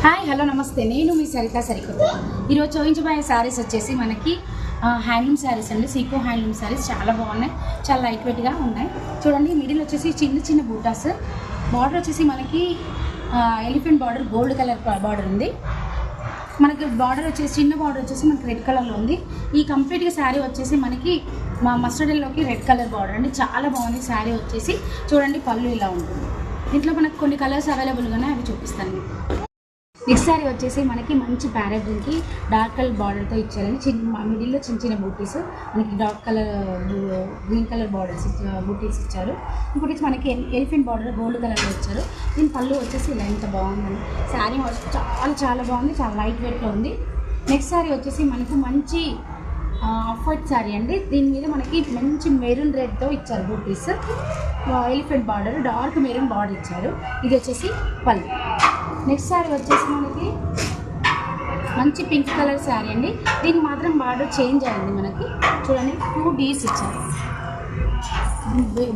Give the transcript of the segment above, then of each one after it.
Hi hello నమస్తే, నేను మీ సరిత సరికొత్త. ఈరోజు చూపించబోయే శారీస్ వచ్చేసి మనకి హ్యాండ్లూమ్ శారీస్ అండి. సీకో హ్యాండ్లూమ్ శారీస్ చాలా బాగున్నాయి, చాలా లైట్ వెయిట్గా ఉన్నాయి. చూడండి, మిడిల్ వచ్చేసి చిన్న చిన్న బూటాస్, బార్డర్ వచ్చేసి మనకి elephant border, gold colour border ఉంది. మనకి బార్డర్ వచ్చేసి చిన్న బార్డర్ వచ్చేసి మనకి రెడ్ కలర్లో ఉంది. ఈ కంప్లీట్గా శారీ వచ్చేసి మనకి మస్టర్డ్ ఎల్లోకి రెడ్ కలర్ బార్డర్ అండి. చాలా బాగుంది శారీ వచ్చేసి. చూడండి, పళ్ళు ఇలా ఉంటుంది. దీంట్లో మనకు కొన్ని కలర్స్ అవైలబుల్గానే అవి చూపిస్తాను. నెక్స్ట్ శారీ వచ్చేసి మనకి మంచి ప్యారెట్కి డార్క్ కలర్ బార్డర్తో ఇచ్చారండి. మిడిల్లో చిన్న చిన్న బూటీస్, మనకి dark colour green colour borders buttis ఇచ్చారు. ఇంకోటి మనకి ఎలిఫెంట్ బార్డర్ గోల్డ్ కలర్లో ఇచ్చారు. దీని పళ్ళు వచ్చేసి ఇలా ఎంత బాగుందండి. శారీ చాలా చాలా బాగుంది, చాలా లైట్ వెయిట్లో ఉంది. నెక్స్ట్ శారీ వచ్చేసి మనకి మంచి ఆఫ్ వైట్ శారీ అండి. దీని మీద మనకి మంచి మెరూన్ రెడ్తో ఇచ్చారు buttis, elephant border, dark maroon border ఇచ్చారు. ఇది వచ్చేసి పళ్ళు. నెక్స్ట్ శారీ వచ్చేసి మనకి మంచి పింక్ కలర్ శారీ అండి. దీనికి మాత్రం బార్డర్ చేంజ్ అయింది. మనకి చూడండి 2 Ds ఇచ్చారు,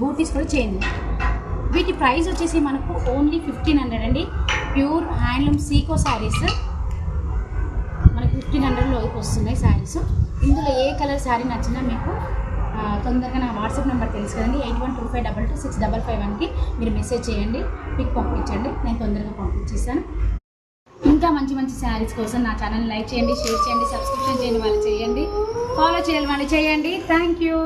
బూటీస్ కూడా చేంజ్. వీటి ప్రైస్ వచ్చేసి మనకు ఓన్లీ 1500 అండి. ప్యూర్ హ్యాండ్లూమ్ సీకో శారీస్ మనకి 1500లో వస్తున్నాయి శారీస్. ఇందులో ఏ కలర్ శారీ నచ్చినా మీకు తొందరగా నా వాట్సాప్ నెంబర్ తెలుసు కదండి, 8125226551కి మీరు మెసేజ్ చేయండి, పిక్ పంపించండి, నేను తొందరగా పంపించేస్తాను. ఇంకా మంచి మంచి శారీస్ కోసం నా ఛానల్ని లైక్ చేయండి, షేర్ చేయండి, సబ్స్క్రిప్షన్ చేయండి, వాళ్ళు చేయండి, ఫాలో చేయాలి వాళ్ళు చేయండి. Thank you.